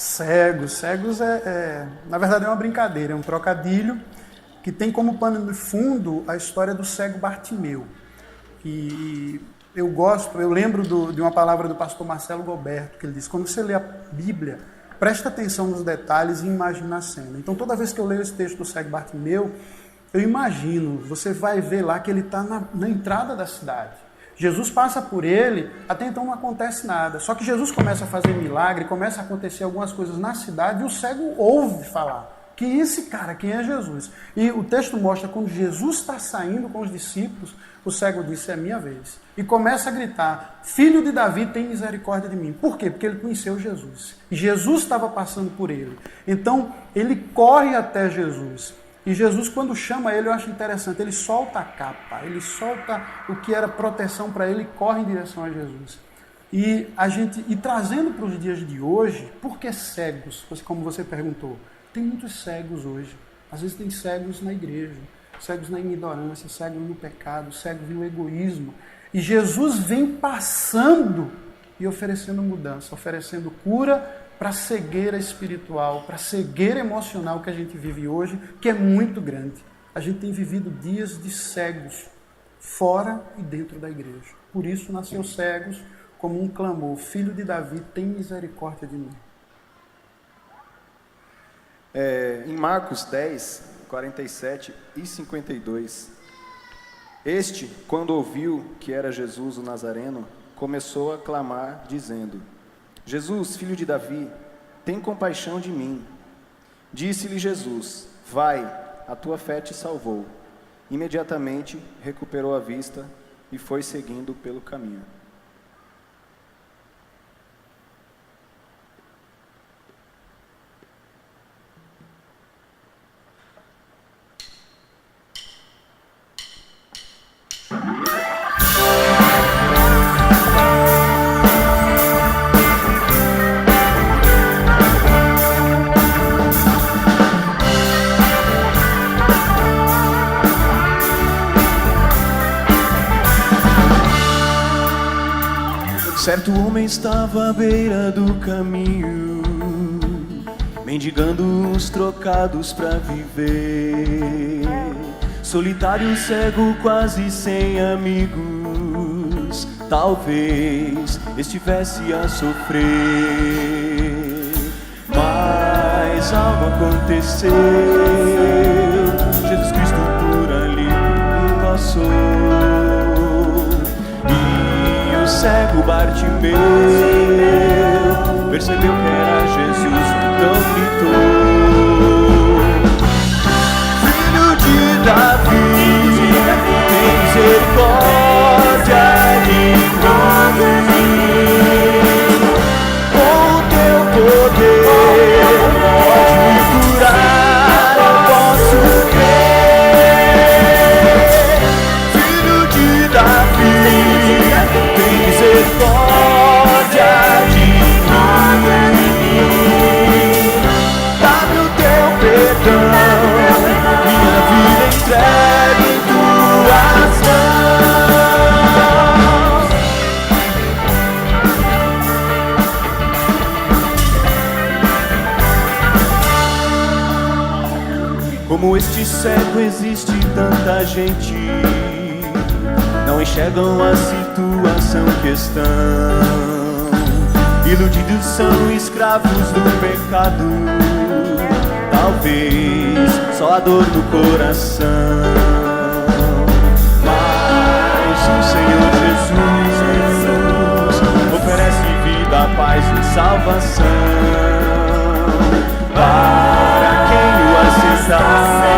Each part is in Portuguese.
Cegos na verdade é uma brincadeira, é um trocadilho que tem como pano de fundo a história do cego Bartimeu. E eu lembro de uma palavra do pastor Marcelo Gilberto, que ele diz: quando você lê a Bíblia, presta atenção nos detalhes e imagina a cena. Então toda vez que eu leio esse texto do cego Bartimeu, eu imagino, você vai ver lá que ele está na entrada da cidade. Jesus passa por ele, até então não acontece nada. Só que Jesus começa a fazer milagre, começa a acontecer algumas coisas na cidade e o cego ouve falar: que esse cara, quem é Jesus? E o texto mostra quando Jesus está saindo com os discípulos, o cego disse: é minha vez. E começa a gritar: filho de Davi, tem misericórdia de mim. Por quê? Porque ele conheceu Jesus. E Jesus estava passando por ele. Então ele corre até Jesus. E Jesus, quando chama ele, eu acho interessante, ele solta a capa, ele solta o que era proteção para ele e corre em direção a Jesus. E trazendo para os dias de hoje, por que cegos? Como você perguntou, tem muitos cegos hoje. Às vezes tem cegos na igreja, cegos na ignorância, cegos no pecado, cegos no egoísmo. E Jesus vem passando e oferecendo mudança, oferecendo cura para a cegueira espiritual, para a cegueira emocional que a gente vive hoje, que é muito grande. A gente tem vivido dias de cegos, fora e dentro da igreja. Por isso nasceu cegos como um clamor: filho de Davi, tem misericórdia de mim. Em Marcos 10, 47 e 52, este, quando ouviu que era Jesus o Nazareno, começou a clamar, dizendo: Jesus, filho de Davi, tem compaixão de mim. Disse-lhe Jesus: vai, a tua fé te salvou. Imediatamente recuperou a vista e foi seguindo pelo caminho. Certo homem estava à beira do caminho, mendigando uns trocados pra viver. Solitário, cego, quase sem amigos, talvez estivesse a sofrer. Mas algo aconteceu, Jesus Cristo por ali passou. O cego Bartimeu percebeu que era Jesus, então gritou: filho de Davi, tem misericórdia de mim. Com o teu poder pode me curar, eu posso crer. Filho de Davi, tem misericórdia de mim. Dá-me o teu perdão, minha vida entregue em tuas mãos. Como este cego existe tanta gente, não enxergam a situação que estão. Iludidos são escravos do pecado, talvez só a dor do coração. Mas o Senhor Jesus oferece vida, paz e salvação para quem o aceitar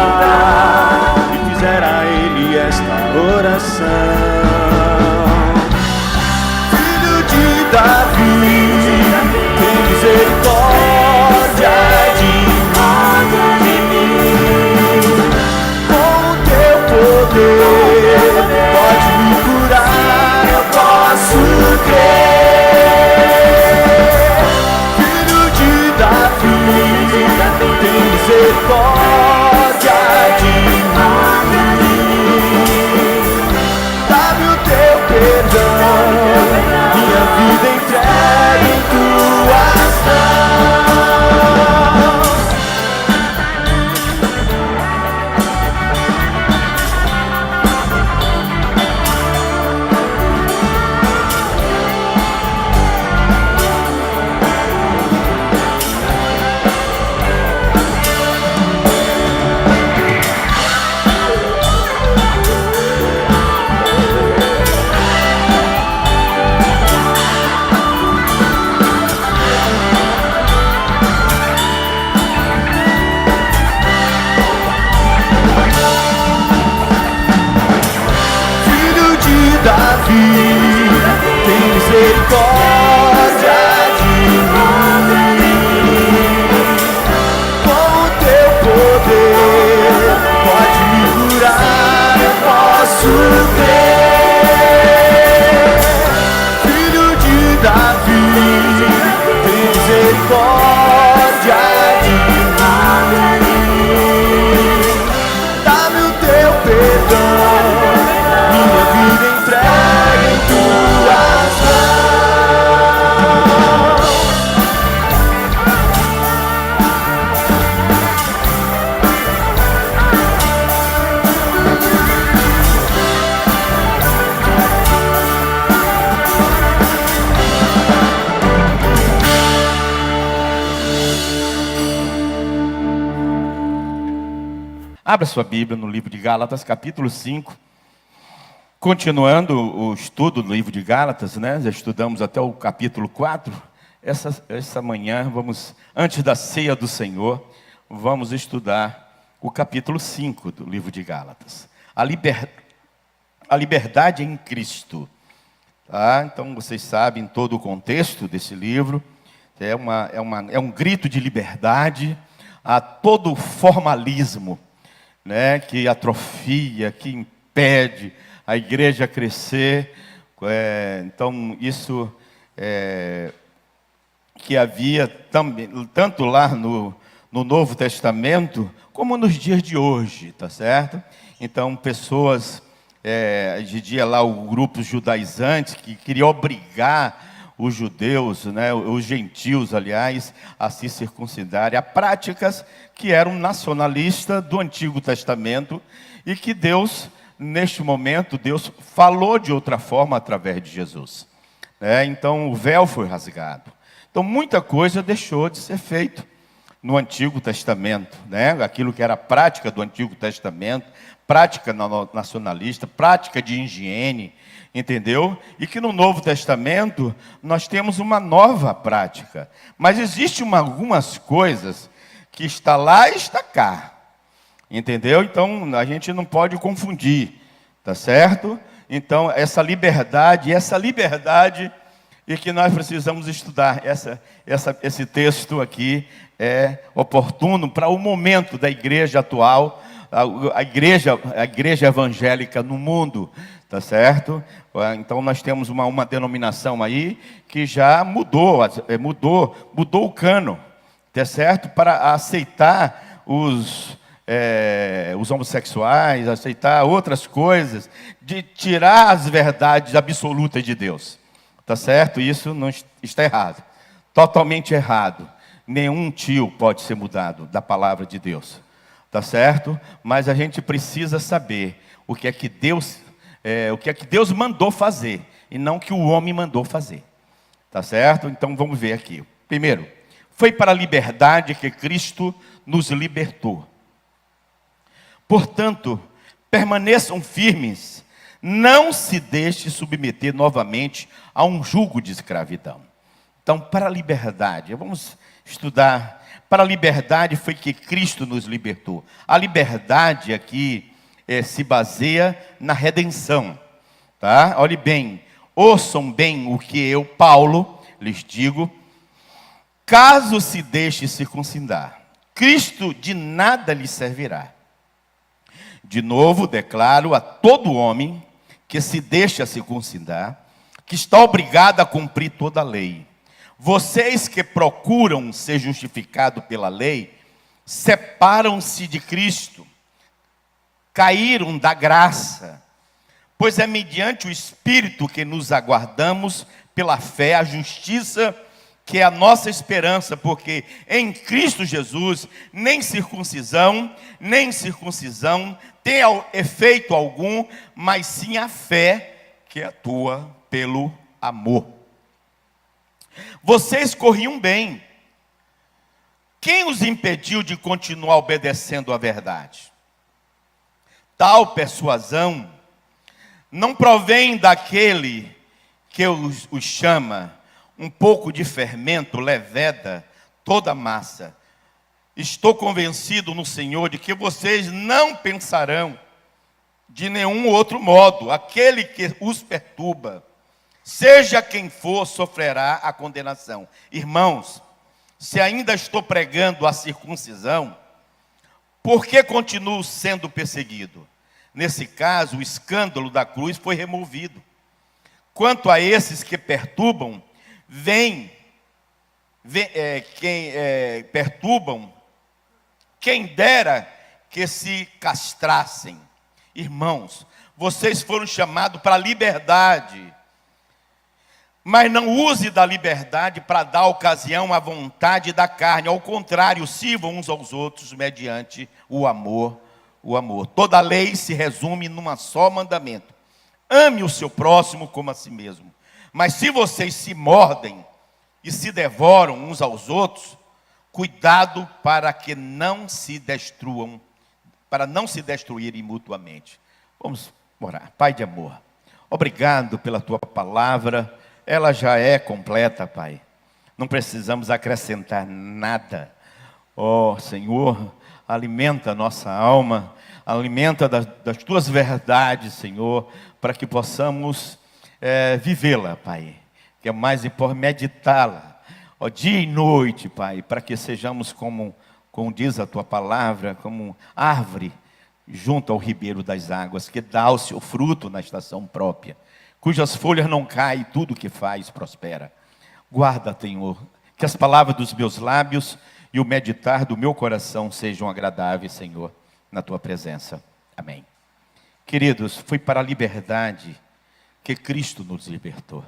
e fizer a Ele esta oração. Filho de Davi, tem misericórdia de mim. Com o teu poder pode me curar, eu posso crer. Filho de Davi, tem misericórdia de mim. Dá Abra sua Bíblia no livro de Gálatas, capítulo 5. Continuando o estudo do livro de Gálatas, né? Já estudamos até o capítulo 4. Essa manhã, antes da ceia do Senhor, vamos estudar o capítulo 5 do livro de Gálatas. A liberdade em Cristo. Tá? Então, vocês sabem todo o contexto desse livro. É um grito de liberdade a todo o formalismo, né, que atrofia, que impede a igreja a crescer. Então, isso que havia também, tanto lá no Novo Testamento, como nos dias de hoje, tá certo? Então, pessoas, existia lá o grupo judaizantes que queria obrigar os judeus, né, os gentios, aliás, a se circuncidarem, a práticas que eram nacionalistas do Antigo Testamento e que Deus, neste momento, Deus falou de outra forma através de Jesus. Então, o véu foi rasgado. Então, muita coisa deixou de ser feito no Antigo Testamento, né? Aquilo que era prática do Antigo Testamento, prática nacionalista, prática de higiene, entendeu? E que no Novo Testamento nós temos uma nova prática. Mas existem algumas coisas que está lá e está cá, entendeu? Então a gente não pode confundir, tá certo? Então essa liberdade e que nós precisamos estudar. Esse texto aqui é oportuno para o momento da igreja atual, a igreja evangélica no mundo, tá certo? Então nós temos uma denominação aí que já mudou o cano, tá certo? Para aceitar os homossexuais, aceitar outras coisas, de tirar as verdades absolutas de Deus. Tá certo? Isso não está errado. Totalmente errado. Nenhum tio pode ser mudado da palavra de Deus. Tá certo? Mas a gente precisa saber o que é que Deus mandou fazer e não o que o homem mandou fazer. Tá certo? Então vamos ver aqui. Primeiro, foi para a liberdade que Cristo nos libertou. Portanto, permaneçam firmes. Não se deixe submeter novamente a um jugo de escravidão. Então, para a liberdade, vamos estudar. Para a liberdade foi que Cristo nos libertou. A liberdade aqui se baseia na redenção. Tá? Olhe bem, ouçam bem o que eu, Paulo, lhes digo. Caso se deixe circuncidar, Cristo de nada lhe servirá. De novo, declaro a todo homem que se deixa circuncidar, que está obrigado a cumprir toda a lei. Vocês que procuram ser justificados pela lei, separam-se de Cristo, caíram da graça, pois é mediante o Espírito que nos aguardamos pela fé, a justiça, que é a nossa esperança, porque em Cristo Jesus, nem circuncisão tem efeito algum, mas sim a fé que atua pelo amor. Vocês corriam bem. Quem os impediu de continuar obedecendo à verdade? Tal persuasão não provém daquele que os chama. Um pouco de fermento leveda toda a massa. Estou convencido no Senhor de que vocês não pensarão de nenhum outro modo. Aquele que os perturba, seja quem for, sofrerá a condenação. Irmãos, se ainda estou pregando a circuncisão, por que continuo sendo perseguido? Nesse caso, o escândalo da cruz foi removido. Quanto a esses que perturbam, quem dera que se castrassem. Irmãos, vocês foram chamados para a liberdade, mas não use da liberdade para dar ocasião à vontade da carne. Ao contrário, sirvam uns aos outros mediante o amor. Toda a lei se resume num só mandamento: ame o seu próximo como a si mesmo. Mas se vocês se mordem e se devoram uns aos outros, cuidado para que não se destruam para não se destruírem mutuamente. Vamos orar. Pai de amor, obrigado pela tua palavra, ela já é completa, Pai. Não precisamos acrescentar nada. Ó Senhor, alimenta a nossa alma, alimenta das tuas verdades, Senhor, para que possamos vivê-la, Pai. Que é mais importante, meditá-la, ó, dia e noite, Pai, para que sejamos como diz a tua palavra, como árvore junto ao ribeiro das águas, que dá o seu fruto na estação própria, cujas folhas não caem e tudo que faz prospera. Guarda, Senhor, que as palavras dos meus lábios e o meditar do meu coração sejam agradáveis, Senhor, na tua presença. Amém. Queridos, foi para a liberdade que Cristo nos libertou.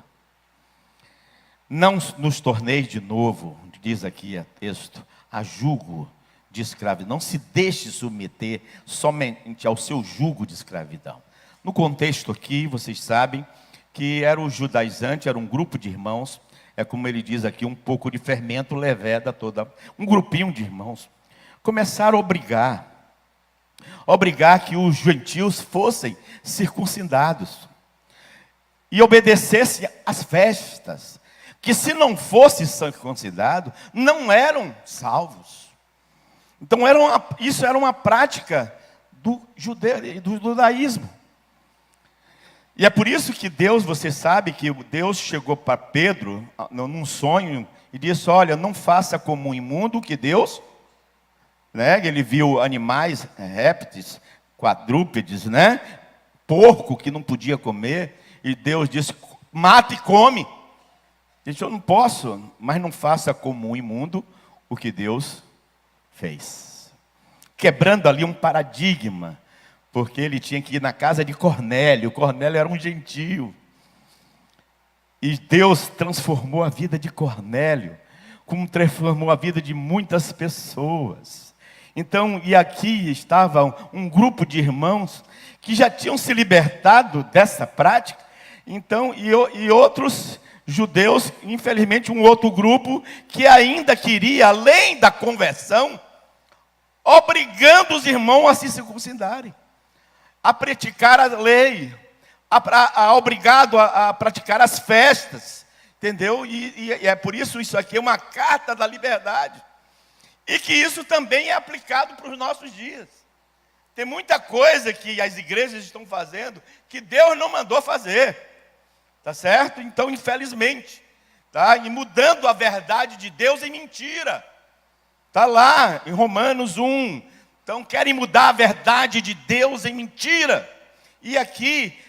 Não nos torneis de novo, diz aqui o texto, a jugo de escravidão. Não se deixe submeter somente ao seu jugo de escravidão. No contexto aqui, vocês sabem que era o judaizante, era um grupo de irmãos, é como ele diz aqui, um pouco de fermento leveda toda, um grupinho de irmãos. Começaram a obrigar que os gentios fossem circuncidados e obedecessem às festas, que se não fosse circuncidado, não eram salvos. Então isso era uma prática do judaísmo. E é por isso que Deus, você sabe que Deus chegou para Pedro num sonho e disse: olha, não faça como um imundo que Deus, né? Ele viu animais, répteis, quadrúpedes, né? Porco que não podia comer, e Deus disse: mata e come. Disse: eu não posso, mas não faça como um imundo o que Deus fez. Quebrando ali um paradigma, porque ele tinha que ir na casa de Cornélio. Cornélio era um gentio. E Deus transformou a vida de Cornélio, como transformou a vida de muitas pessoas. Então, e aqui estava um grupo de irmãos que já tinham se libertado dessa prática. Então, e outros judeus, infelizmente um outro grupo, que ainda queria, além da conversão, obrigando os irmãos a se circuncidarem, a praticar a lei, obrigado a praticar as festas, entendeu? E é por isso aqui é uma carta da liberdade, e que isso também é aplicado para os nossos dias. Tem muita coisa que as igrejas estão fazendo que Deus não mandou fazer, tá certo? Então, infelizmente, tá? E mudando a verdade de Deus em mentira. Está lá em Romanos 1. Então querem mudar a verdade de Deus em mentira. E aqui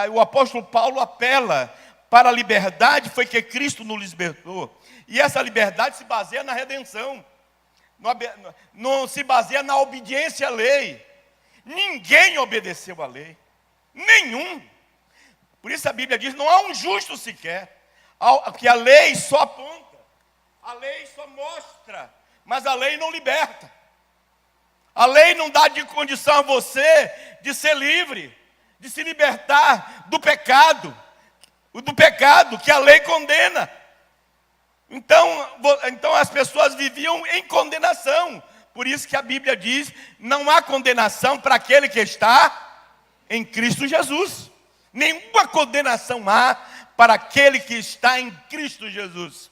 o apóstolo Paulo apela para a liberdade, foi que Cristo nos libertou. E essa liberdade se baseia na redenção. Não se baseia na obediência à lei. Ninguém obedeceu à lei. Nenhum. Por isso a Bíblia diz: não há um justo sequer. Que a lei só aponta. A lei só mostra. Mas a lei não liberta. A lei não dá de condição a você de ser livre, de se libertar do pecado que a lei condena. Então as pessoas viviam em condenação. Por isso que a Bíblia diz: não há condenação para aquele que está em Cristo Jesus. Nenhuma condenação há para aquele que está em Cristo Jesus.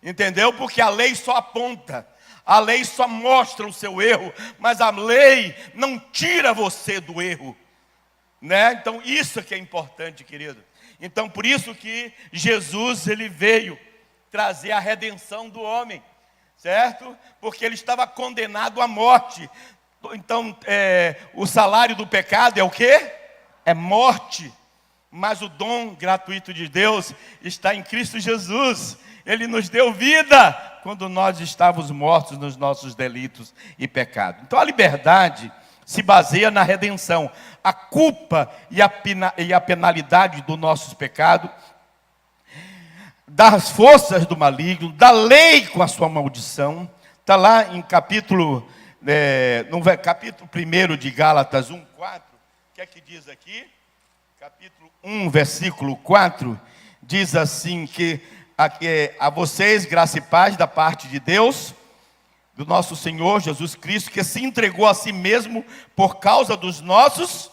Entendeu? Porque a lei só aponta. A lei só mostra o seu erro, mas a lei não tira você do erro, né? Então isso que é importante, querido. Então por isso que Jesus, ele veio trazer a redenção do homem, certo? Porque ele estava condenado à morte. Então o salário do pecado é o quê? É morte. Mas o dom gratuito de Deus está em Cristo Jesus. Ele nos deu vida quando nós estávamos mortos nos nossos delitos e pecados. Então a liberdade se baseia na redenção. A culpa e a penalidade dos nossos pecados, das forças do maligno, da lei com a sua maldição. Está lá em capítulo 1 de Gálatas 1:4. O que é que diz aqui? Capítulo 1, versículo 4, diz assim que a vocês, graça e paz da parte de Deus, do nosso Senhor Jesus Cristo, que se entregou a si mesmo por causa dos nossos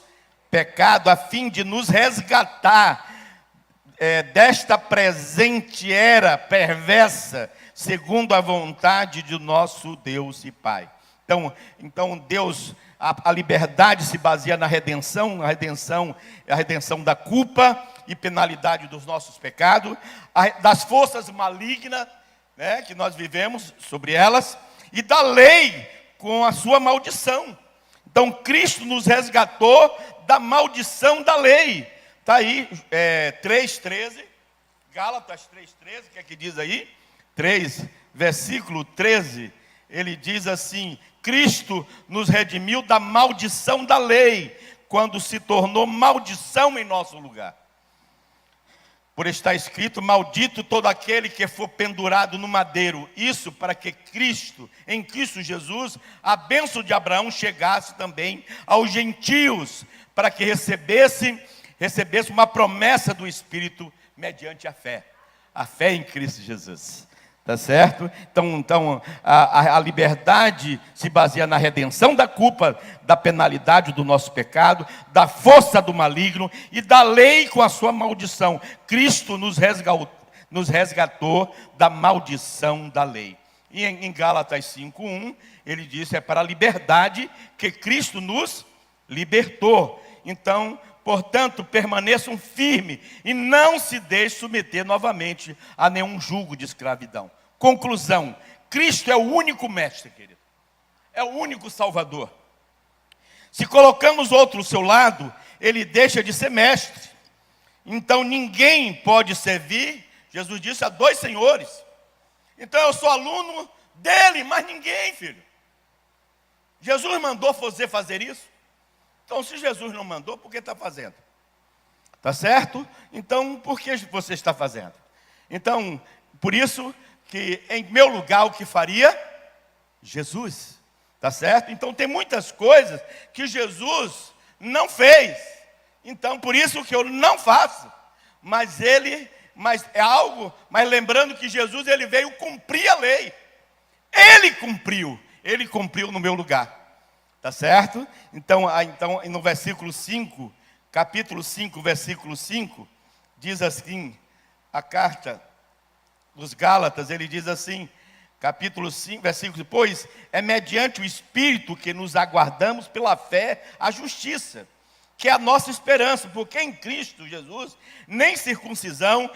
pecados, a fim de nos resgatar desta presente era perversa, segundo a vontade de nosso Deus e Pai. Então Deus, a liberdade se baseia na redenção, a redenção da culpa e penalidade dos nossos pecados, das forças malignas, né, que nós vivemos sobre elas, e da lei com a sua maldição. Então Cristo nos resgatou da maldição da lei. Está aí 3,13, Gálatas 3,13, o que é que diz aí? 3, versículo 13, ele diz assim: Cristo nos redimiu da maldição da lei, quando se tornou maldição em nosso lugar. Por estar escrito: maldito todo aquele que for pendurado no madeiro. Isso para que Cristo, em Cristo Jesus, a bênção de Abraão chegasse também aos gentios, para que recebesse uma promessa do Espírito mediante a fé em Cristo Jesus. Tá certo? Então a liberdade se baseia na redenção da culpa, da penalidade do nosso pecado, da força do maligno e da lei com a sua maldição. Cristo nos resgatou da maldição da lei. E em Gálatas 5:1, ele disse: é para a liberdade que Cristo nos libertou. Então, portanto, permaneçam firmes e não se deixem submeter novamente a nenhum jugo de escravidão. Conclusão: Cristo é o único mestre, querido. É o único salvador. Se colocamos outro ao seu lado, ele deixa de ser mestre. Então ninguém pode servir, Jesus disse, a dois senhores. Então eu sou aluno dele, mas ninguém, filho. Jesus mandou você fazer isso? Então se Jesus não mandou, por que está fazendo? Tá certo? Então por que você está fazendo? Então, por isso que em meu lugar o que faria? Jesus. Tá certo? Então tem muitas coisas que Jesus não fez. Então por isso que eu não faço. Mas lembrando que Jesus, ele veio cumprir a lei. Ele cumpriu no meu lugar. Tá certo? Então no versículo 5, capítulo 5, versículo 5, diz assim, a carta dos Gálatas, ele diz assim, capítulo 5, versículo: pois é mediante o Espírito que nos aguardamos pela fé a justiça, que é a nossa esperança, porque em Cristo Jesus nem circuncisão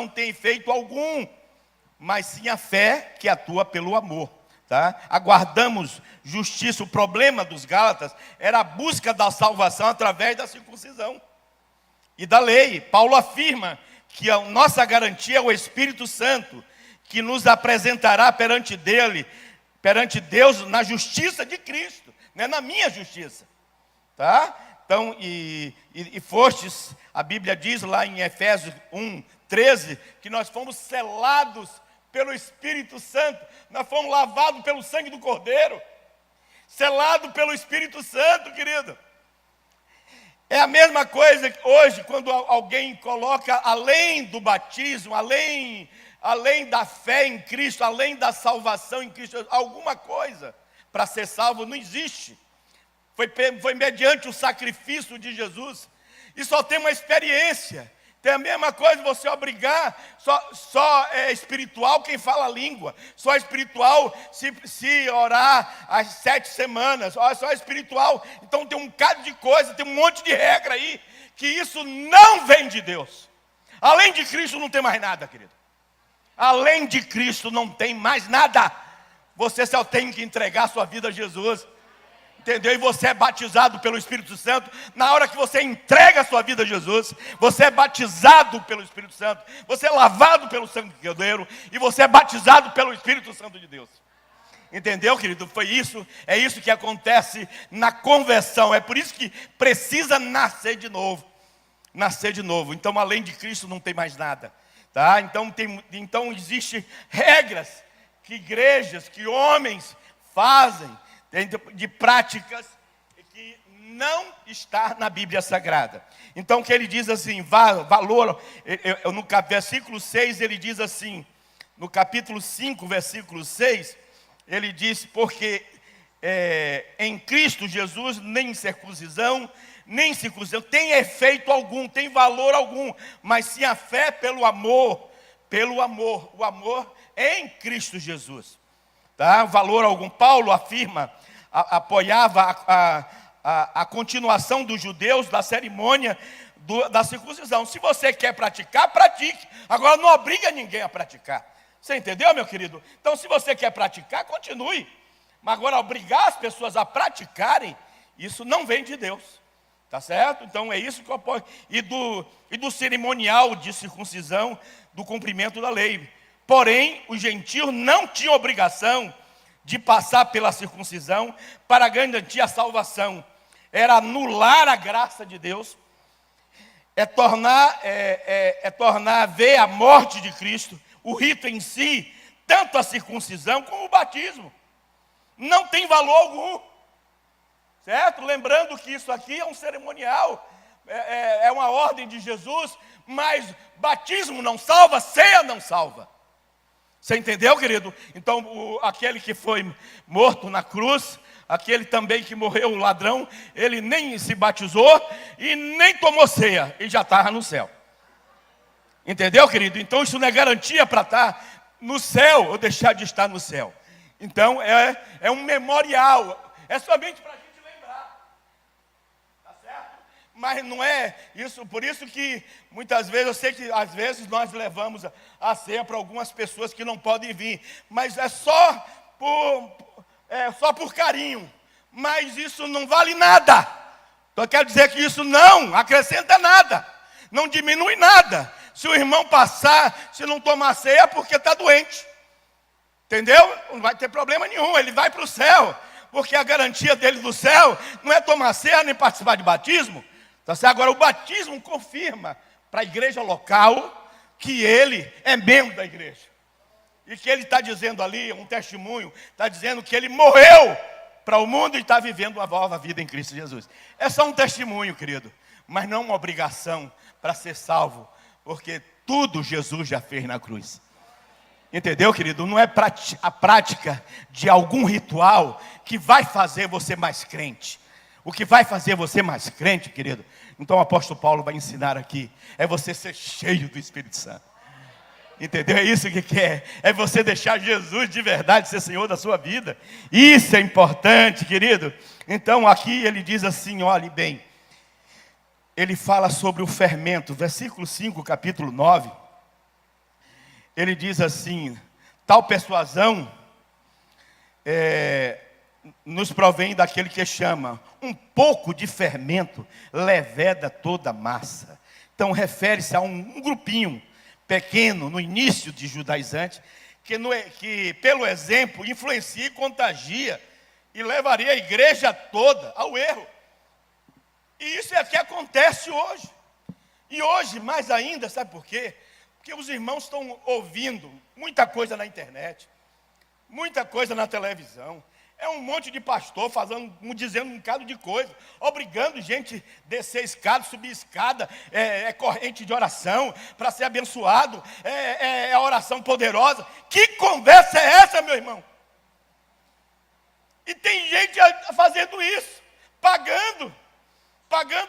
tem efeito algum, mas sim a fé que atua pelo amor. Tá? Aguardamos justiça. O problema dos Gálatas era a busca da salvação através da circuncisão e da lei. Paulo afirma que a nossa garantia é o Espírito Santo, que nos apresentará perante Deus na justiça de Cristo, não é na minha justiça. Tá? Então, fostes, a Bíblia diz lá em Efésios 1:13, que nós fomos selados pelo Espírito Santo, nós fomos lavados pelo sangue do Cordeiro, selado pelo Espírito Santo, querido. É a mesma coisa que hoje, quando alguém coloca além do batismo, além da fé em Cristo, além da salvação em Cristo, alguma coisa para ser salvo, não existe. Foi mediante o sacrifício de Jesus. E só tem uma experiência. Tem a mesma coisa você obrigar, só é espiritual quem fala a língua. Só é espiritual se orar as 7 semanas. Só é espiritual. Então tem um bocado de coisa, tem um monte de regra aí, que isso não vem de Deus. Além de Cristo não tem mais nada, querido. Além de Cristo não tem mais nada. Você só tem que entregar a sua vida a Jesus. Entendeu? E você é batizado pelo Espírito Santo. Na hora que você entrega a sua vida a Jesus, você é batizado pelo Espírito Santo. Você é lavado pelo sangue do Cordeiro. E você é batizado pelo Espírito Santo de Deus. Entendeu, querido? É isso que acontece na conversão. É por isso que precisa nascer de novo. Nascer de novo. Então, além de Cristo, não tem mais nada. Tá? Então existem regras que igrejas, que homens fazem, de práticas que não está na Bíblia Sagrada. Então que ele diz assim, valor, no versículo 6 ele diz assim, no capítulo 5, versículo 6, Ele disse, porque em Cristo Jesus nem circuncisão, nem circuncisão tem efeito algum, tem valor algum, mas sim a fé pelo amor, o amor em Cristo Jesus. Tá? Valor algum. Paulo afirma, apoiava a continuação dos judeus da cerimônia da circuncisão. Se você quer praticar, pratique. Agora não obriga ninguém a praticar. Você entendeu, meu querido? Então, se você quer praticar, continue. Mas agora, obrigar as pessoas a praticarem, isso não vem de Deus. Tá certo? Então, é isso que eu apoio. E do cerimonial de circuncisão, do cumprimento da lei. Porém, os gentios não tinham obrigação de passar pela circuncisão para garantir a salvação. Era anular a graça de Deus, tornar ver a morte de Cristo, o rito em si, tanto a circuncisão como o batismo. Não tem valor algum, certo? Lembrando que isso aqui é um cerimonial, é uma ordem de Jesus, mas batismo não salva, ceia não salva. Você entendeu, querido? Então, aquele que foi morto na cruz, aquele também que morreu, o ladrão, ele nem se batizou e nem tomou ceia, ele já estava no céu. Entendeu, querido? Então, isso não é garantia para estar no céu ou deixar de estar no céu. Então, é um memorial, é somente para a gente lembrar, tá certo? Mas não é isso, por isso que muitas vezes, eu sei que às vezes nós levamos a ceia para algumas pessoas que não podem vir, mas é só por carinho, mas isso não vale nada. Então, eu quero dizer que isso não acrescenta nada, não diminui nada. Se o irmão passar, se não tomar ceia, é porque está doente. Entendeu? Não vai ter problema nenhum, ele vai para o céu. Porque a garantia dele do céu não é tomar ceia nem participar de batismo. Tá certo? Agora, o batismo confirma para a igreja local que ele é membro da igreja. E que ele está dizendo ali, um testemunho, está dizendo que ele morreu para o mundo e está vivendo uma nova vida em Cristo Jesus. É só um testemunho, querido, mas não uma obrigação para ser salvo. Porque tudo Jesus já fez na cruz. Entendeu, querido? Não é a prática de algum ritual que vai fazer você mais crente. O que vai fazer você mais crente, querido, então o apóstolo Paulo vai ensinar aqui, é você ser cheio do Espírito Santo. Entendeu? É isso que quer. É você deixar Jesus de verdade ser Senhor da sua vida. Isso é importante, querido. Então aqui ele diz assim, olhe bem. Ele fala sobre o fermento, versículo 5, capítulo 9. Ele diz assim, tal persuasão nos provém daquele que chama, um pouco de fermento leveda toda a massa. Então refere-se a um grupinho pequeno, no início de judaizante, que pelo exemplo influencia e contagia, e levaria a igreja toda ao erro. E isso é o que acontece hoje. E hoje mais ainda, sabe por quê? Porque os irmãos estão ouvindo muita coisa na internet, muita coisa na televisão. É um monte de pastor dizendo um bocado de coisa, obrigando gente a descer escada, subir escada, corrente de oração para ser abençoado, é oração poderosa. Que conversa é essa, meu irmão? E tem gente fazendo isso, pagando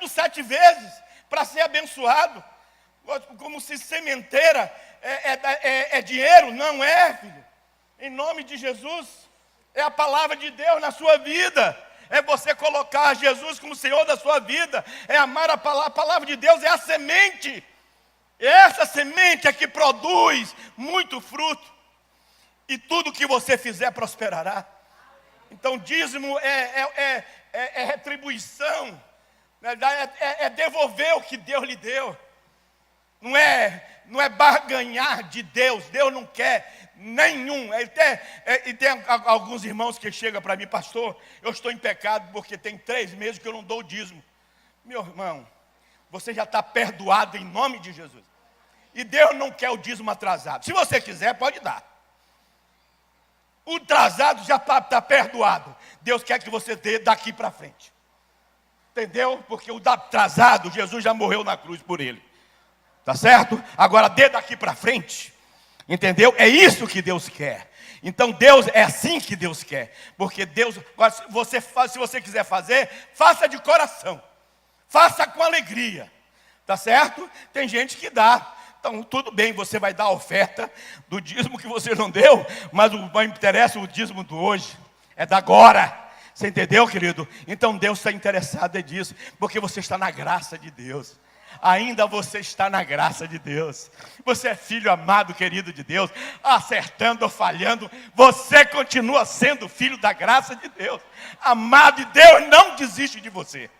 7 vezes para ser abençoado. Como se sementeira é dinheiro. Não é, filho. Em nome de Jesus, é a palavra de Deus na sua vida. É você colocar Jesus como Senhor da sua vida. É amar a palavra de Deus, é a semente. Essa semente é que produz muito fruto. E tudo que você fizer prosperará. Então dízimo é retribuição. É devolver o que Deus lhe deu. Não é barganhar de Deus. Deus não quer nenhum. E tem alguns irmãos que chegam para mim, pastor, eu estou em pecado porque tem 3 meses que eu não dou o dízimo. Meu irmão, você já está perdoado em nome de Jesus. E Deus não quer o dízimo atrasado. Se você quiser, pode dar. O atrasado já está perdoado. Deus quer que você dê daqui para frente. Entendeu? Porque o atrasado, Jesus já morreu na cruz por ele. Tá certo? Agora dê daqui para frente. Entendeu? É isso que Deus quer. Então Deus, é assim que Deus quer. Porque Deus, se você quiser fazer, faça de coração. Faça com alegria. Tá certo? Tem gente que dá. Então tudo bem, você vai dar a oferta do dízimo que você não deu, mas o que interessa o dízimo do hoje, é da agora. Você entendeu, querido? Então Deus está interessado nisso, porque você está na graça de Deus. Ainda você está na graça de Deus. Você é filho amado, querido de Deus. Acertando ou falhando, você continua sendo filho da graça de Deus. Amado de Deus, não desiste de você.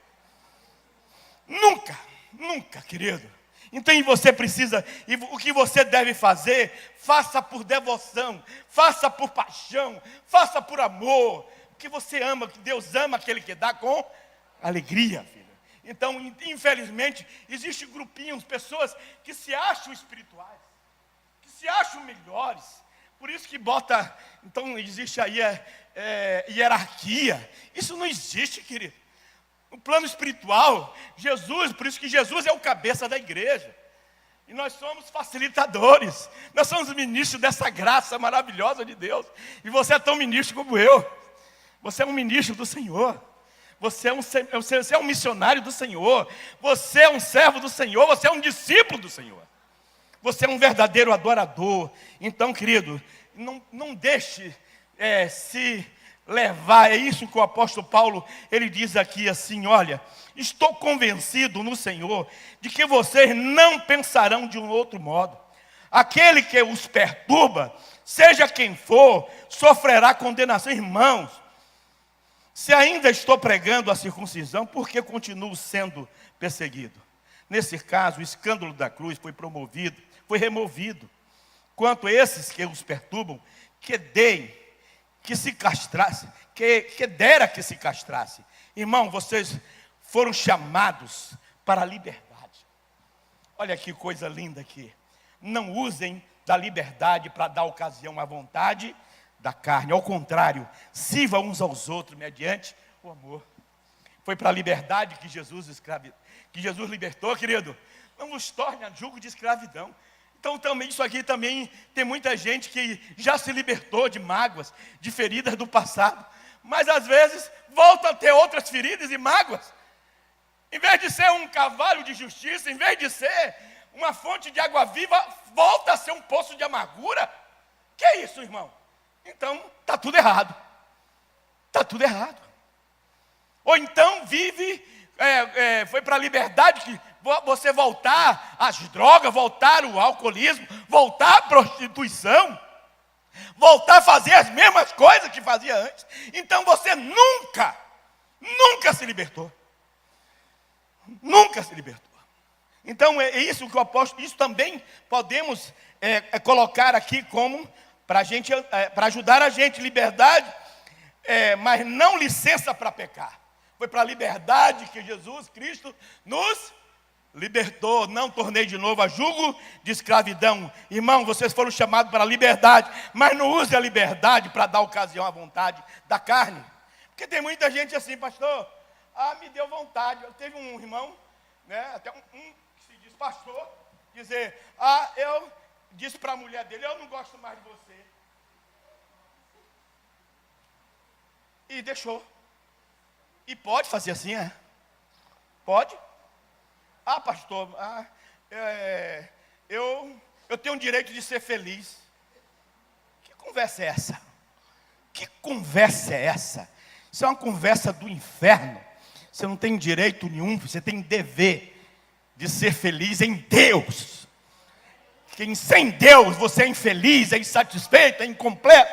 Nunca, nunca, querido. Então você precisa, e o que você deve fazer, faça por devoção, faça por paixão, faça por amor. Que você ama, que Deus ama aquele que dá com alegria, filho. Então, infelizmente, existem grupinhos, pessoas que se acham espirituais, que se acham melhores. Por isso que então existe aí hierarquia. Isso não existe, querido. No plano espiritual, Jesus, por isso que Jesus é o cabeça da igreja. E nós somos facilitadores. Nós somos ministros dessa graça maravilhosa de Deus. E você é tão ministro como eu. Você é um ministro do Senhor. Você é um missionário do Senhor. Você é um servo do Senhor. Você é um discípulo do Senhor. Você é um verdadeiro adorador. Então, querido, não deixe se levar. É isso que o apóstolo Paulo, ele diz aqui assim, olha, estou convencido no Senhor de que vocês não pensarão de um outro modo. Aquele que os perturba, seja quem for, sofrerá condenação. Irmãos, se ainda estou pregando a circuncisão, por que continuo sendo perseguido? Nesse caso, o escândalo da cruz foi removido. Quanto a esses que os perturbam, que se castrasse, que dera que se castrasse. Irmão, vocês foram chamados para a liberdade. Olha que coisa linda aqui. Não usem da liberdade para dar ocasião à vontade da carne. Ao contrário, sirva uns aos outros mediante o amor. Foi para a liberdade que Jesus libertou, querido. Não nos torne a jugo de escravidão. Então também, isso aqui também tem muita gente que já se libertou de mágoas, de feridas do passado, mas às vezes volta a ter outras feridas e mágoas. Em vez de ser um cavalo de justiça, em vez de ser uma fonte de água viva, volta a ser um poço de amargura. Que é isso, irmão? Então, está tudo errado. Está tudo errado. Ou então foi para a liberdade que você voltar às drogas, voltar ao alcoolismo, voltar à prostituição, voltar a fazer as mesmas coisas que fazia antes. Então você nunca se libertou. Nunca se libertou. Então é isso que o apóstolo, isso também podemos colocar aqui como para ajudar a gente, liberdade, mas não licença para pecar. Foi para a liberdade que Jesus Cristo nos libertou. Não tornei de novo a jugo de escravidão. Irmão, vocês foram chamados para a liberdade, mas não use a liberdade para dar ocasião à vontade da carne. Porque tem muita gente assim, pastor, me deu vontade. Teve um irmão, né, até um que se diz pastor, dizer, eu disse para a mulher dele, eu não gosto mais de você. E deixou. E pode fazer assim, Pode? Pastor, eu tenho o direito de ser feliz. Que conversa é essa? Que conversa é essa? Isso é uma conversa do inferno. Você não tem direito nenhum, você tem dever de ser feliz em Deus. Que sem Deus você é infeliz, é insatisfeito, é incompleto.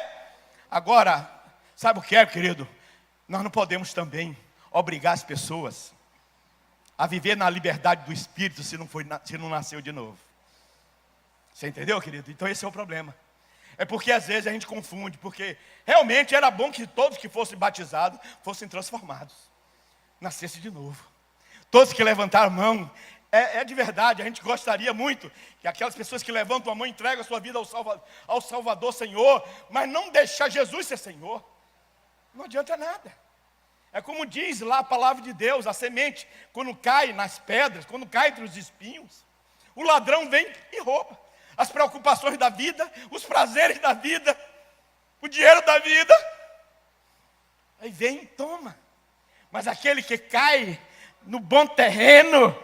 Agora, sabe o que é, querido? Nós não podemos também obrigar as pessoas a viver na liberdade do Espírito se não nasceu de novo. Você entendeu, querido? Então esse é o problema. É porque às vezes a gente confunde, porque realmente era bom que todos que fossem batizados fossem transformados, nascessem de novo. Todos que levantaram a mão, é de verdade, a gente gostaria muito que aquelas pessoas que levantam a mão entregam a sua vida ao Salvador Senhor, mas não deixar Jesus ser Senhor, não adianta nada. É como diz lá a palavra de Deus, a semente, quando cai nas pedras, quando cai entre os espinhos, o ladrão vem e rouba. as preocupações da vida, os prazeres da vida, o dinheiro da vida. Aí vem e toma. Mas aquele que cai no bom terreno,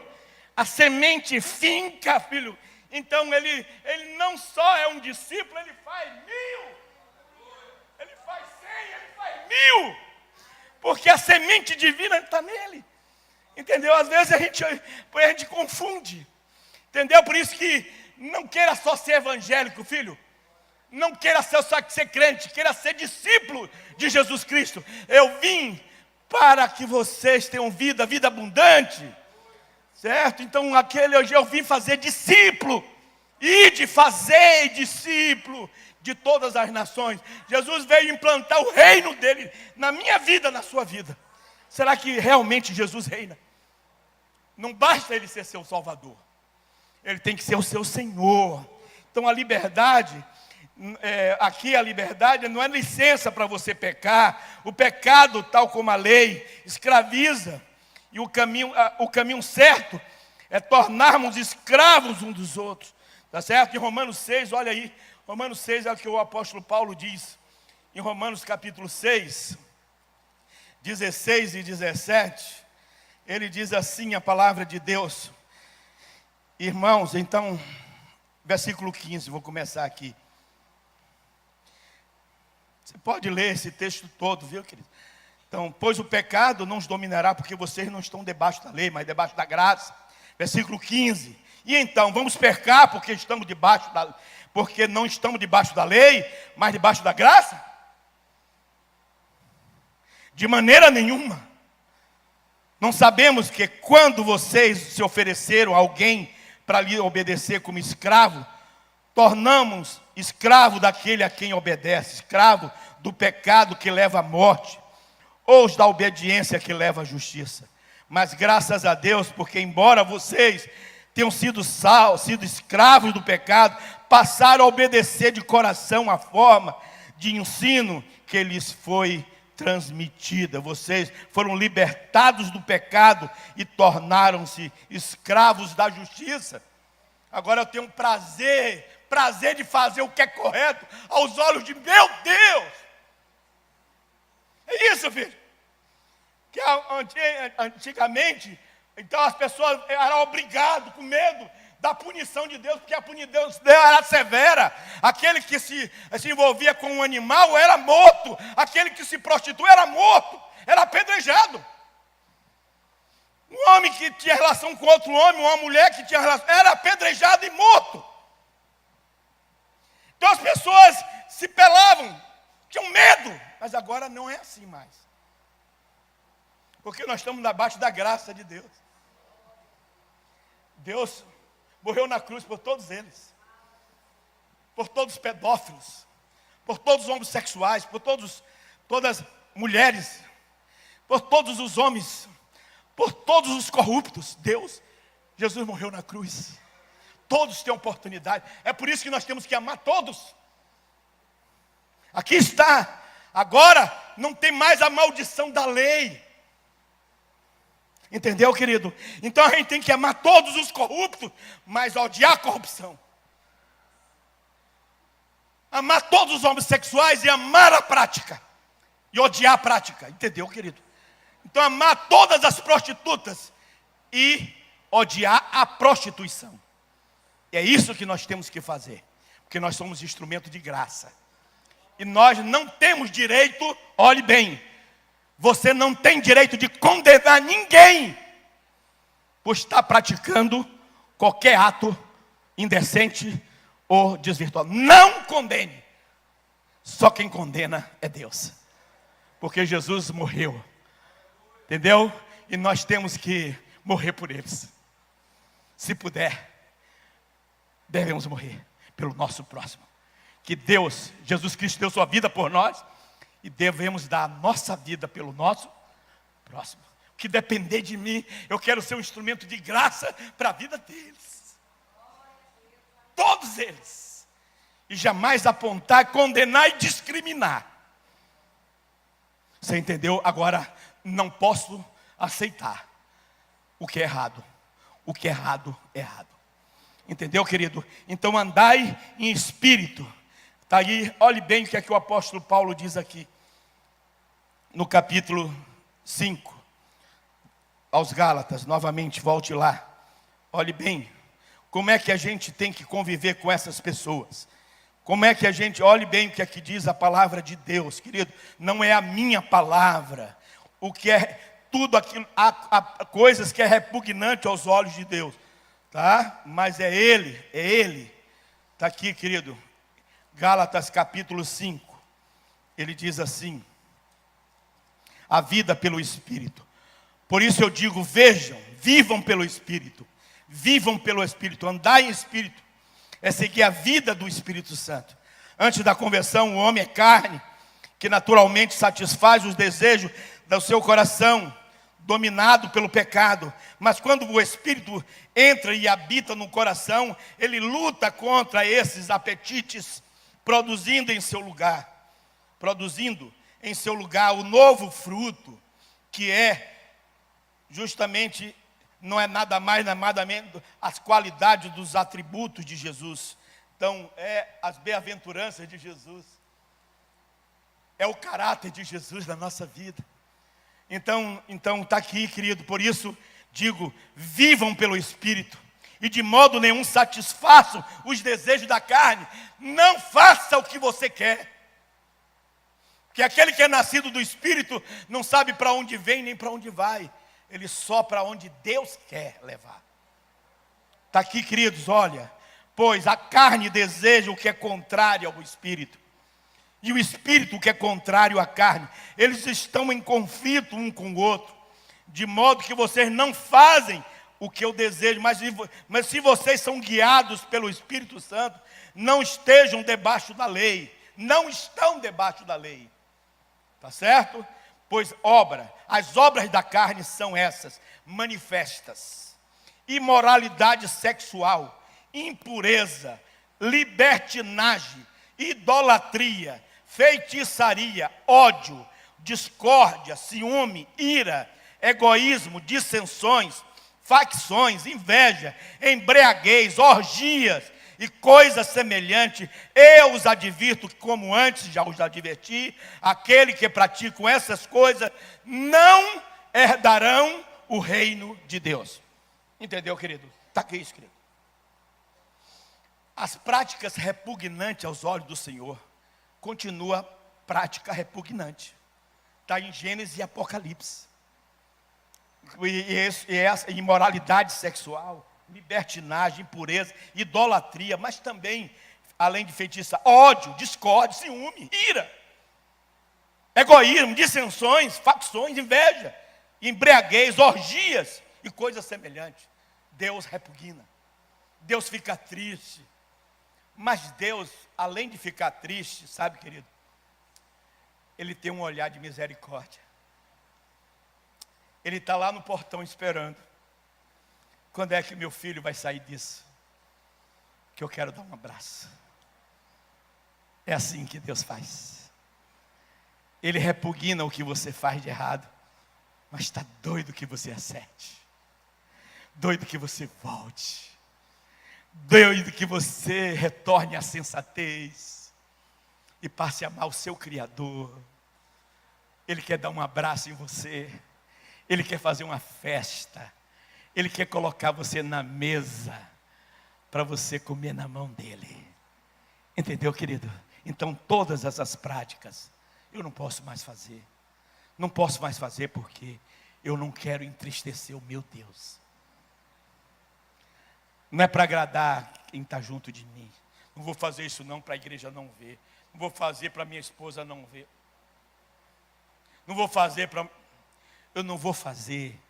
a semente finca, filho. Então ele não só é um discípulo, ele faz 1000. Ele faz 100, ele faz 1000. Porque a semente divina está nele. Entendeu? Às vezes a gente confunde. Entendeu? Por isso que não queira só ser evangélico, filho. Não queira só ser crente, queira ser discípulo de Jesus Cristo. Eu vim para que vocês tenham vida abundante. Certo? Então hoje eu vim fazer discípulo. E de fazer discípulo de todas as nações. Jesus veio implantar o reino dele na minha vida, na sua vida. Será que realmente Jesus reina? Não basta ele ser seu Salvador. Ele tem que ser o seu Senhor. Então a liberdade, aqui a liberdade não é licença para você pecar. O pecado, tal como a lei, escraviza. E o caminho certo é tornarmos escravos uns dos outros. Tá certo? Em Romanos 6, olha aí. Romanos 6 é o que o apóstolo Paulo diz. Em Romanos capítulo 6, 16 e 17. Ele diz assim a palavra de Deus. Irmãos, então, versículo 15, vou começar aqui. Você pode ler esse texto todo, viu, querido? Então, pois o pecado não os dominará, porque vocês não estão debaixo da lei, mas debaixo da graça. Versículo 15. E então, vamos pecar porque não estamos debaixo da lei, mas debaixo da graça? De maneira nenhuma. Não sabemos que quando vocês se ofereceram a alguém para lhe obedecer como escravo, tornamos escravo daquele a quem obedece, escravo do pecado que leva à morte, ou os da obediência que leva à justiça. Mas graças a Deus, porque embora vocês tenham sido escravos do pecado, passaram a obedecer de coração a forma de ensino que lhes foi transmitida. Vocês foram libertados do pecado e tornaram-se escravos da justiça. Agora eu tenho prazer de fazer o que é correto aos olhos de meu Deus. É isso, filho. Que antigamente, então as pessoas eram obrigadas, com medo da punição de Deus, porque a punição de Deus era severa. Aquele que se envolvia com um animal era morto. Aquele que se prostituía era morto, era apedrejado. Um homem que tinha relação com outro homem, uma mulher que tinha relação, era apedrejado e morto. Então as pessoas se pelavam, tinham medo, mas agora não é assim mais. Porque nós estamos abaixo da graça de Deus. Deus morreu na cruz por todos eles. Por todos os pedófilos. Por todos os homossexuais. Por todas as mulheres. Por todos os homens. Por todos os corruptos. Jesus morreu na cruz. Todos têm oportunidade. É por isso que nós temos que amar todos. Aqui está. Agora não tem mais a maldição da lei. Entendeu, querido? Então a gente tem que amar todos os corruptos, mas odiar a corrupção. Amar todos os homossexuais e amar a prática. E odiar a prática. Entendeu, querido? Então amar todas as prostitutas e odiar a prostituição. E é isso que nós temos que fazer. Porque nós somos instrumento de graça. E nós não temos direito, olhe bem, você não tem direito de condenar ninguém por estar praticando qualquer ato indecente ou desvirtuado. Não condene. Só quem condena é Deus. Porque Jesus morreu. Entendeu? E nós temos que morrer por eles. Se puder, devemos morrer pelo nosso próximo. Que Deus, Jesus Cristo deu sua vida por nós. E devemos dar a nossa vida pelo nosso próximo. O que depender de mim, eu quero ser um instrumento de graça para a vida deles. Todos eles. E jamais apontar, condenar e discriminar. Você entendeu? Agora, não posso aceitar o que é errado. O que é errado, é errado. Entendeu, querido? Então andai em espírito. Está aí, olhe bem o que é que o apóstolo Paulo diz aqui. No capítulo 5. Aos Gálatas, novamente, volte lá. Olhe bem, como é que a gente tem que conviver com essas pessoas. Como é que a gente, olhe bem o que é que diz a palavra de Deus, querido. Não é a minha palavra. O que é tudo aquilo, há coisas que é repugnante aos olhos de Deus. Tá? Mas é Ele. Está aqui, querido. Gálatas capítulo 5. Ele diz assim: a vida pelo Espírito. Por isso eu digo, vejam, vivam pelo Espírito. Vivam pelo Espírito, andai em Espírito. É seguir a vida do Espírito Santo. Antes da conversão, o homem é carne, que naturalmente satisfaz os desejos do seu coração, dominado pelo pecado. Mas quando o Espírito entra e habita no coração, ele luta contra esses apetites, produzindo em seu lugar o novo fruto, que é justamente, não é nada mais, nada menos, as qualidades dos atributos de Jesus. Então, é as bem-aventuranças de Jesus. É o caráter de Jesus na nossa vida. Então está aqui, querido. Por isso, digo, vivam pelo Espírito. E de modo nenhum satisfaçam os desejos da carne. Não faça o que você quer. Porque aquele que é nascido do Espírito não sabe para onde vem nem para onde vai. Ele só para onde Deus quer levar. Está aqui, queridos, olha. Pois a carne deseja o que é contrário ao Espírito. E o Espírito o que é contrário à carne. Eles estão em conflito um com o outro. De modo que vocês não fazem o que eu desejo. Mas se vocês são guiados pelo Espírito Santo, não estejam debaixo da lei. Não estão debaixo da lei. Tá certo? Pois as obras da carne são essas, manifestas: imoralidade sexual, impureza, libertinagem, idolatria, feitiçaria, ódio, discórdia, ciúme, ira, egoísmo, dissensões, facções, inveja, embriaguez, orgias e coisas semelhantes. Eu os advirto, como antes já os adverti, aquele que praticam essas coisas não herdarão o reino de Deus. Entendeu, querido? Está aqui escrito. As práticas repugnantes aos olhos do Senhor continua prática repugnante. Está em Gênesis e Apocalipse. E essa imoralidade sexual, libertinagem, impureza, idolatria, mas também, além de feitiça, ódio, discórdia, ciúme, ira, egoísmo, dissensões, facções, inveja, embriaguez, orgias e coisas semelhantes. Deus repugna. Deus fica triste. Mas Deus, além de ficar triste, sabe, querido, Ele tem um olhar de misericórdia. Ele está lá no portão esperando. Quando é que meu filho vai sair disso? Que eu quero dar um abraço. É assim que Deus faz. Ele repugna o que você faz de errado, mas está doido que você acerte. Doido que você volte. Doido que você retorne à sensatez e passe a amar o seu Criador. Ele quer dar um abraço em você. Ele quer fazer uma festa. Ele quer colocar você na mesa para você comer na mão dele. Entendeu, querido? Então todas essas práticas eu não posso mais fazer. Não posso mais fazer porque eu não quero entristecer o meu Deus. Não é para agradar quem está junto de mim. Não vou fazer isso não para a igreja não ver. Não vou fazer para minha esposa não ver. Não vou fazer para... Eu não vou fazer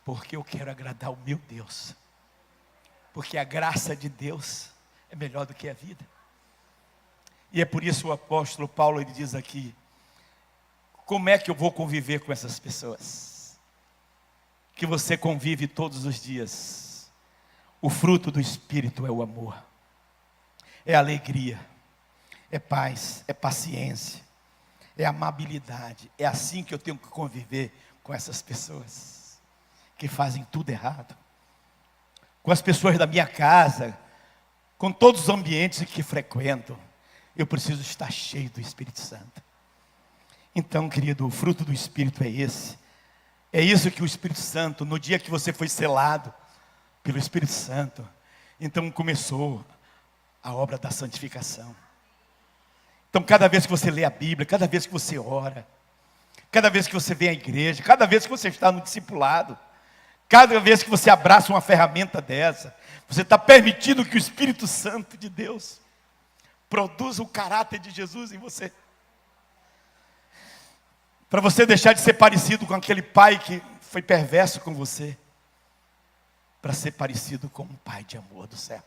porque eu quero agradar o meu Deus. Porque a graça de Deus é melhor do que a vida. E é por isso o apóstolo Paulo, ele diz aqui: como é que eu vou conviver com essas pessoas? Que você convive todos os dias. O fruto do Espírito é o amor, é alegria, é paz, é paciência, é amabilidade. É assim que eu tenho que conviver com essas pessoas que fazem tudo errado. com as pessoas da minha casa, com todos os ambientes que frequento. Eu preciso estar cheio do Espírito Santo. Então, querido, o fruto do Espírito é esse. É isso que o Espírito Santo, no dia que você foi selado pelo Espírito Santo, então começou a obra da santificação. Então, cada vez que você lê a Bíblia, cada vez que você ora, cada vez que você vem à igreja, cada vez que você está no discipulado, cada vez que você abraça uma ferramenta dessa, você está permitindo que o Espírito Santo de Deus produza o caráter de Jesus em você. Para você deixar de ser parecido com aquele pai que foi perverso com você, para ser parecido com um pai de amor do céu.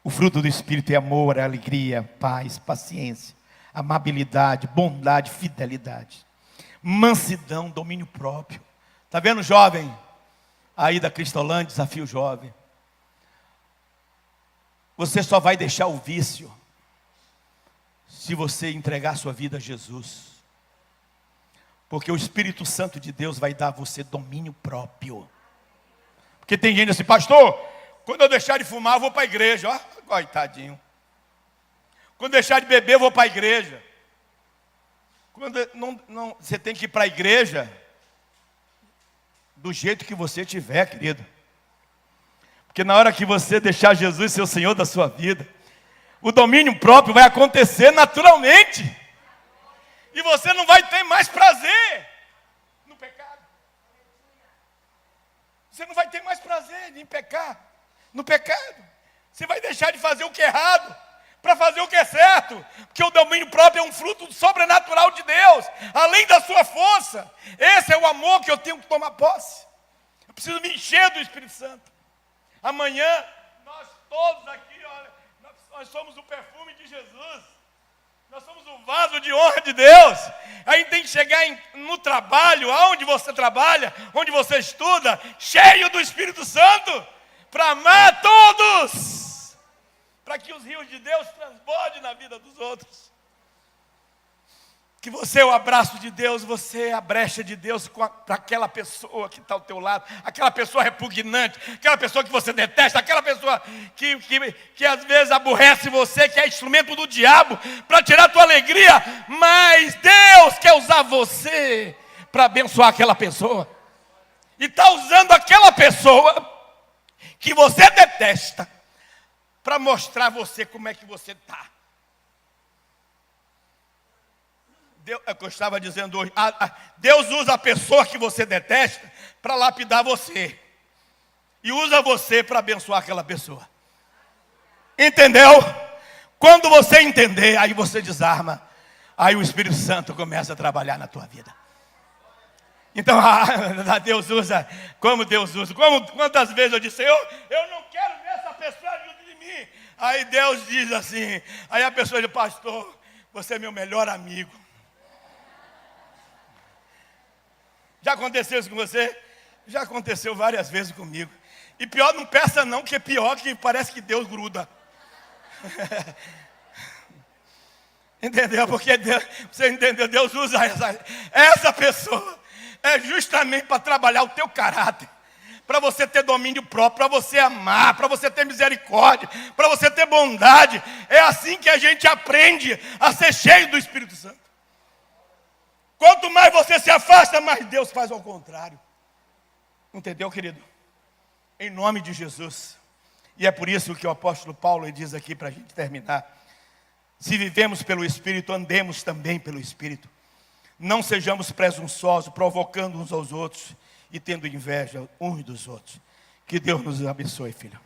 O fruto do Espírito é amor, alegria, paz, paciência, amabilidade, bondade, fidelidade, mansidão, domínio próprio. Está vendo, jovem? Aí da Cristolândia, desafio jovem. Você só vai deixar o vício se você entregar sua vida a Jesus. Porque o Espírito Santo de Deus vai dar a você domínio próprio. Porque tem gente assim, pastor, quando eu deixar de fumar, eu vou para a igreja. Ó, coitadinho. Quando deixar de beber, eu vou para a igreja. Quando você tem que ir para a igreja do jeito que você tiver, querido. Porque na hora que você deixar Jesus ser o Senhor da sua vida, o domínio próprio vai acontecer naturalmente. E você não vai ter mais prazer no pecado. Você não vai ter mais prazer em pecar, no pecado. Você vai deixar de fazer o que é errado para fazer o que é certo. Porque o domínio próprio é um fruto sobrenatural de Deus, além da sua força. Esse é o amor que eu tenho que tomar posse. Eu preciso me encher do Espírito Santo. Amanhã, nós todos aqui, olha, nós somos o perfume de Jesus. Nós somos o vaso de honra de Deus. Aí tem que chegar no trabalho, aonde você trabalha, onde você estuda, cheio do Espírito Santo, para amar todos, para que os rios de Deus transbordem na vida dos outros. Que você é o abraço de Deus, você é a brecha de Deus para aquela pessoa que está ao teu lado, aquela pessoa repugnante, aquela pessoa que você detesta, aquela pessoa que às vezes aborrece você, que é instrumento do diabo para tirar a tua alegria, mas Deus quer usar você para abençoar aquela pessoa. E está usando aquela pessoa que você detesta para mostrar a você como é que você está. Eu estava dizendo hoje, Deus usa a pessoa que você detesta para lapidar você. E usa você para abençoar aquela pessoa. Entendeu? Quando você entender, aí você desarma. Aí o Espírito Santo começa a trabalhar na tua vida. Então, Deus usa, como Deus usa. Quantas vezes eu disse, eu não quero ver essa pessoa junto de mim. Aí Deus diz assim, aí a pessoa diz, pastor, você é meu melhor amigo. Já aconteceu isso com você? Já aconteceu várias vezes comigo. E pior, não peça não, que é pior que parece que Deus gruda. Entendeu? Porque Deus, você entendeu? Deus usa essa pessoa. É justamente para trabalhar o teu caráter. Para você ter domínio próprio, para você amar, para você ter misericórdia, para você ter bondade. É assim que a gente aprende a ser cheio do Espírito Santo. Quanto mais você se afasta, mais Deus faz ao contrário. Entendeu, querido? Em nome de Jesus. E é por isso que o apóstolo Paulo diz aqui para a gente terminar. Se vivemos pelo Espírito, andemos também pelo Espírito. Não sejamos presunçosos, provocando uns aos outros e tendo inveja uns dos outros. Que Deus nos abençoe, filho.